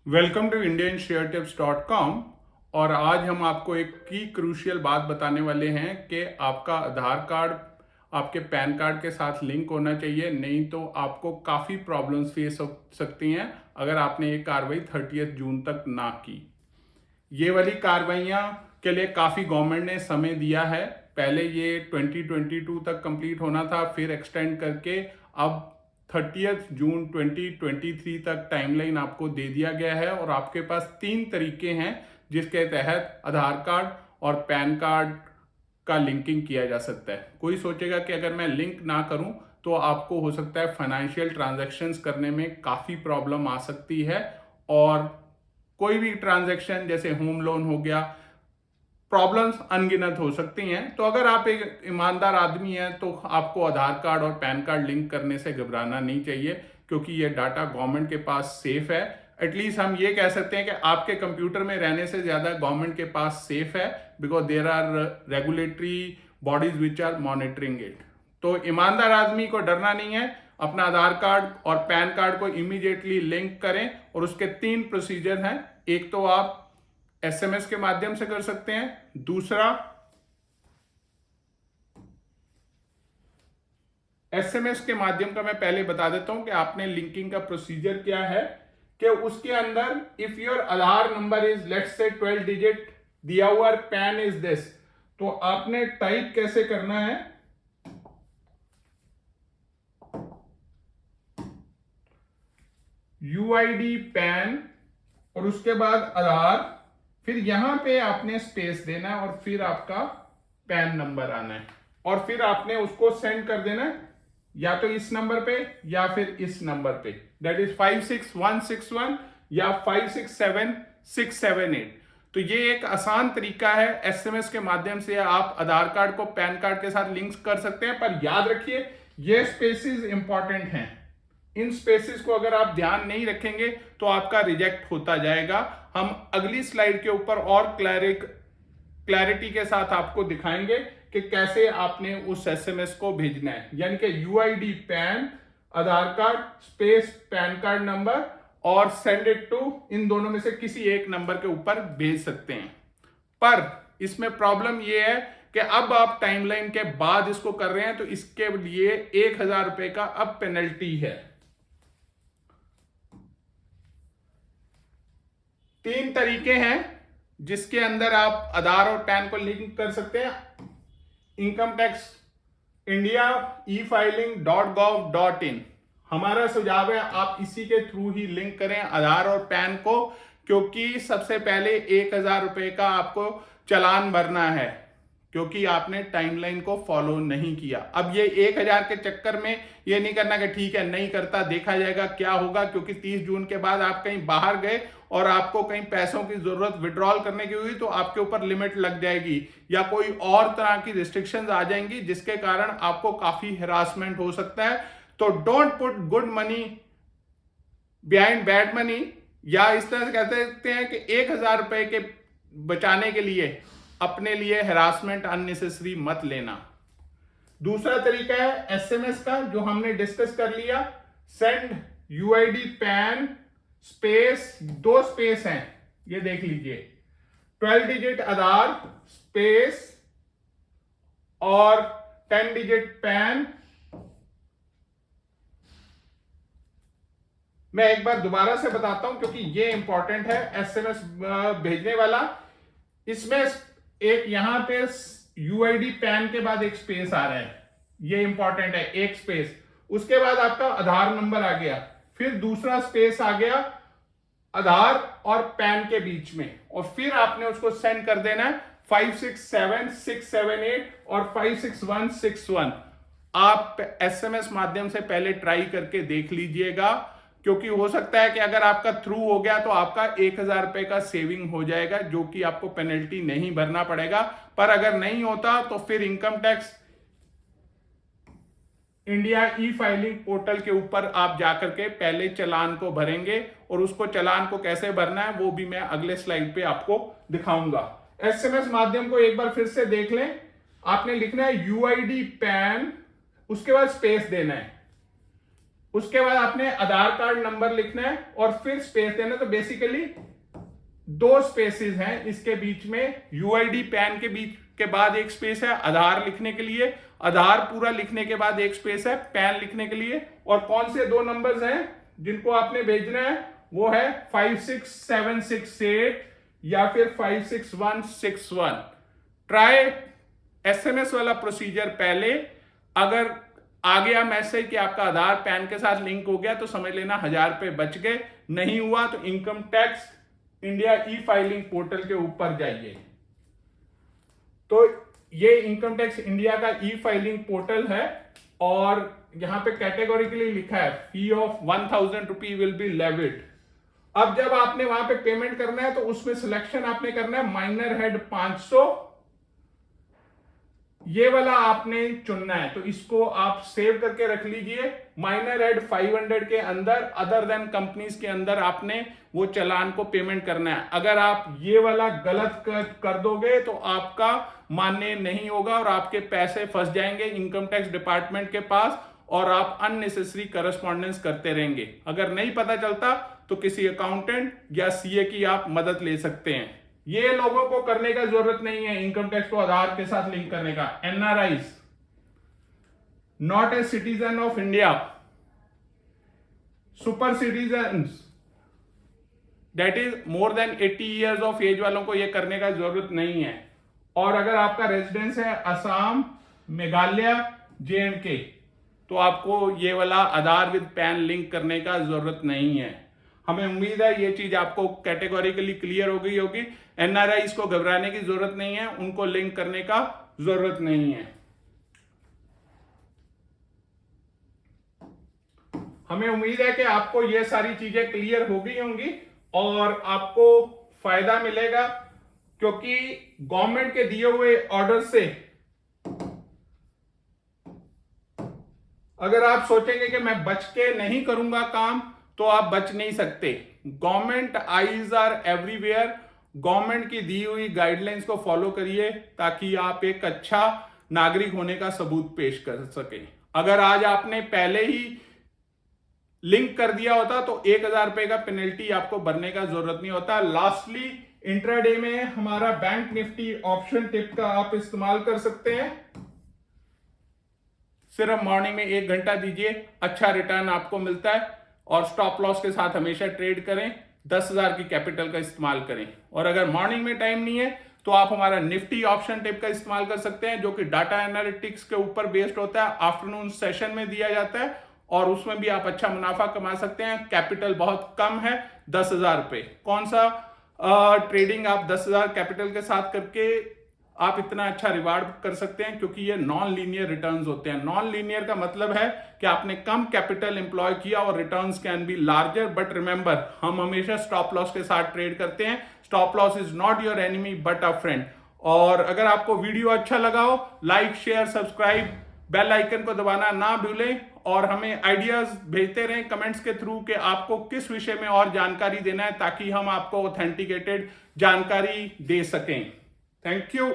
Welcome to indiansharetips.com। और आज हम आपको एक की क्रूशियल बात बताने वाले हैं कि आपका आधार कार्ड आपके पैन कार्ड के साथ लिंक होना चाहिए, नहीं तो आपको काफ़ी प्रॉब्लम्स फेस हो सकती हैं अगर आपने ये कार्रवाई 30 जून तक ना की। ये वाली कार्रवाइयाँ के लिए काफ़ी गवर्नमेंट ने समय दिया है। पहले ये 2022 तक कंप्लीट होना था, फिर एक्सटेंड करके अब 30 जून 2023 तक टाइमलाइन आपको दे दिया गया है। और आपके पास 3 तरीके हैं जिसके तहत आधार कार्ड और पैन कार्ड का लिंकिंग किया जा सकता है। कोई सोचेगा कि अगर मैं लिंक ना करूं तो आपको हो सकता है फाइनेंशियल ट्रांजैक्शंस करने में काफ़ी प्रॉब्लम आ सकती है, और कोई भी ट्रांजैक्शन जैसे होम लोन हो गया, प्रॉब्लम्स अनगिनत हो सकती हैं। तो अगर आप एक ईमानदार आदमी हैं तो आपको आधार कार्ड और पैन कार्ड लिंक करने से घबराना नहीं चाहिए, क्योंकि ये डाटा गवर्नमेंट के पास सेफ है। एटलीस्ट हम ये कह सकते हैं कि आपके कंप्यूटर में रहने से ज़्यादा गवर्नमेंट के पास सेफ है, because there are regulatory bodies which are monitoring it. तो ईमानदार आदमी को डरना नहीं है। अपना आधार कार्ड और पैन कार्ड को इमीडिएटली लिंक करें, और उसके 3 प्रोसीजर हैं। एक तो आप एसएमएस के माध्यम से कर सकते हैं, दूसरा एसएमएस के माध्यम का मैं पहले बता देता हूं कि आपने लिंकिंग का प्रोसीजर क्या है। कि उसके अंदर if your Aadhaar number is let's say 12 digit, दिया हुआ पैन इज दिस, तो आपने टाइप कैसे करना है, यूआईडी पैन और उसके बाद आधार, फिर यहां पे आपने स्पेस देना है और फिर आपका पैन नंबर आना है, और फिर आपने उसको सेंड कर देना है या तो इस नंबर पे या फिर इस नंबर पे, दैट इज 56161 या 567678। तो ये एक आसान तरीका है। एसएमएस के माध्यम से आप आधार कार्ड को पैन कार्ड के साथ लिंक कर सकते हैं, पर याद रखिए ये स्पेसेस इंपॉर्टेंट हैं। इन स्पेसेस को अगर आप ध्यान नहीं रखेंगे तो आपका रिजेक्ट होता जाएगा। हम अगली स्लाइड के ऊपर और क्लैरिटी के साथ आपको दिखाएंगे कि कैसे आपने उस एसएमएस को भेजना है। यानी कि UID PAN, Aadhaar card space PAN card number, और सेंड इट टू, इन दोनों में से किसी एक नंबर के ऊपर भेज सकते हैं। पर इसमें प्रॉब्लम यह है कि अब आप टाइमलाइन के बाद इसको कर रहे हैं तो इसके लिए 1000 रुपए का अब पेनल्टी है। 3 तरीके हैं जिसके अंदर आप आधार और पैन को लिंक कर सकते हैं। इनकम टैक्स इंडिया e-filing.gov.in हमारा सुझाव है आप इसी के थ्रू ही लिंक करें आधार और पैन को, क्योंकि सबसे पहले 1000 रुपए का आपको चालान भरना है, क्योंकि आपने टाइमलाइन को फॉलो नहीं किया। अब ये 1000 के चक्कर में ये नहीं करना कि ठीक है नहीं करता, देखा जाएगा क्या होगा, क्योंकि 30 जून के बाद आप कहीं बाहर गए और आपको कहीं पैसों की जरूरत विड्रॉल करने की हुई तो आपके ऊपर लिमिट लग जाएगी या कोई और तरह की रिस्ट्रिक्शंस आ जाएंगी, जिसके कारण आपको काफी हरासमेंट हो सकता है। तो don't put good money behind bad money, या इस तरह से कह सकते हैं कि 1000 रुपए के बचाने के लिए अपने लिए हरासमेंट अननेसेसरी मत लेना। दूसरा तरीका है एसएमएस का, जो हमने डिस्कस कर लिया। Send UID pan space, 2 space हैं, ये देख लीजिए, 12 डिजिट आधार स्पेस और 10 डिजिट पैन। मैं एक बार दोबारा से बताता हूं क्योंकि ये इंपॉर्टेंट है। एसएमएस भेजने वाला, इसमें एक यहां पे यूआईडी पैन के बाद एक स्पेस आ रहा है, ये इंपॉर्टेंट है, एक स्पेस। उसके बाद आपका आधार नंबर आ गया, फिर दूसरा स्पेस आ गया आधार और पैन के बीच में, और फिर आपने उसको सेंड कर देना है 567678 और 56161। आप एसएमएस माध्यम से पहले ट्राई करके देख लीजिएगा, क्योंकि हो सकता है कि अगर आपका थ्रू हो गया तो आपका 1000 रुपए का सेविंग हो जाएगा, जो कि आपको पेनल्टी नहीं भरना पड़ेगा। पर अगर नहीं होता तो फिर इनकम टैक्स इंडिया ई-फाइलिंग पोर्टल के ऊपर आप जाकर के पहले चालान को भरेंगे, और उसको चालान को कैसे भरना है वो भी मैं अगले स्लाइड पे आपको दिखाऊंगा। एसएमएस माध्यम को एक बार फिर से देख लें। आपने लिखना है यूआईडी पैन, उसके बाद स्पेस देना है, उसके बाद आपने आधार कार्ड नंबर लिखना है और फिर स्पेस देना। तो बेसिकली 2 स्पेसेस हैं इसके बीच में, यूआईडी पैन के बीच के बाद एक स्पेस है आधार लिखने के लिए, आधार पूरा लिखने के बाद एक स्पेस है पैन लिखने के लिए। और कौन से 2 नंबर्स हैं जिनको आपने भेजना है, वो है 56768 या फिर 56161। ट्राई एसएमएस वाला प्रोसीजर पहले। अगर आ गया मैसेज कि आपका आधार पैन के साथ लिंक हो गया तो समझ लेना 1000 रुपए बच गए। नहीं हुआ तो इनकम टैक्स इंडिया ई फाइलिंग पोर्टल के ऊपर जाइए। तो ये इनकम टैक्स इंडिया का ई फाइलिंग पोर्टल है और यहां पे कैटेगोरिकली लिखा है fee of 1000 rupee will be levied. अब जब आपने वहां पे पेमेंट करना है तो उसमें सिलेक्शन आपने करना है माइनर हेड 500, ये वाला आपने चुनना है। तो इसको आप सेव करके रख लीजिए। माइनर हेड 500 के अंदर अदर देन कंपनीज के अंदर आपने वो चालान को पेमेंट करना है। अगर आप ये वाला गलत कर दोगे तो आपका मान्य नहीं होगा और आपके पैसे फंस जाएंगे इनकम टैक्स डिपार्टमेंट के पास और आप अननेसेसरी करस्पॉन्डेंस करते रहेंगे। अगर नहीं पता चलता तो किसी अकाउंटेंट या सीए की आप मदद ले सकते हैं। ये लोगों को करने का जरूरत नहीं है इनकम टैक्स को आधार के साथ लिंक करने का। NRIs, not a citizen of India, super citizens that is more than 80 years of age वालों को यह करने का जरूरत नहीं है। और अगर आपका रेजिडेंस है असम, मेघालय, जेएंडके तो आपको ये वाला आधार विद पैन लिंक करने का जरूरत नहीं है। हमें उम्मीद है ये चीज आपको कैटेगोरिकली क्लियर हो गई होगी। एनआरआईज को घबराने की जरूरत नहीं है, उनको लिंक करने का जरूरत नहीं है। हमें उम्मीद है कि आपको ये सारी चीजें क्लियर हो गई होंगी और आपको फायदा मिलेगा, क्योंकि गवर्नमेंट के दिए हुए ऑर्डर से अगर आप सोचेंगे कि मैं बच के नहीं करूंगा काम तो आप बच नहीं सकते। Government eyes are everywhere. Government की दी हुई गाइडलाइंस को फॉलो करिए ताकि आप एक अच्छा नागरिक होने का सबूत पेश कर सके। अगर आज आपने पहले ही लिंक कर दिया होता तो 1000 रुपए का पेनल्टी आपको भरने का जरूरत नहीं होता। लास्टली इंट्राडे में हमारा बैंक निफ्टी ऑप्शन टिप का आप इस्तेमाल कर सकते हैं। सिर्फ मॉर्निंग में 1 घंटा दीजिए, अच्छा रिटर्न आपको मिलता है। और स्टॉप लॉस के साथ हमेशा ट्रेड करें, 10,000 की कैपिटल का इस्तेमाल करें। और अगर मॉर्निंग में टाइम नहीं है तो आप हमारा निफ्टी ऑप्शन टिप का इस्तेमाल कर सकते हैं, जो कि डाटा एनालिटिक्स के ऊपर बेस्ड होता है। आफ्टरनून सेशन में दिया जाता है और उसमें भी आप अच्छा मुनाफा कमा सकते हैं। कैपिटल बहुत कम है, 10,000 रुपए। कौन सा ट्रेडिंग आप 10,000 कैपिटल के साथ करके आप इतना अच्छा रिवार्ड कर सकते हैं, क्योंकि ये नॉन लीनियर रिटर्न्स होते हैं। नॉन लीनियर का मतलब है कि आपने कम कैपिटल एम्प्लॉय किया और returns can be larger. But remember, हम हमेशा स्टॉप लॉस के साथ ट्रेड करते हैं। Stop loss is not your enemy but a friend. और अगर आपको वीडियो अच्छा लगा हो, like, share, subscribe, bell icon को दबाना ना भूलें और हमें आइडियाज भेजते रहें कमेंट्स के थ्रू कि आपको किस विषय में और जानकारी देना है, ताकि हम आपको ऑथेंटिकेटेड जानकारी दे सकें। Thank you.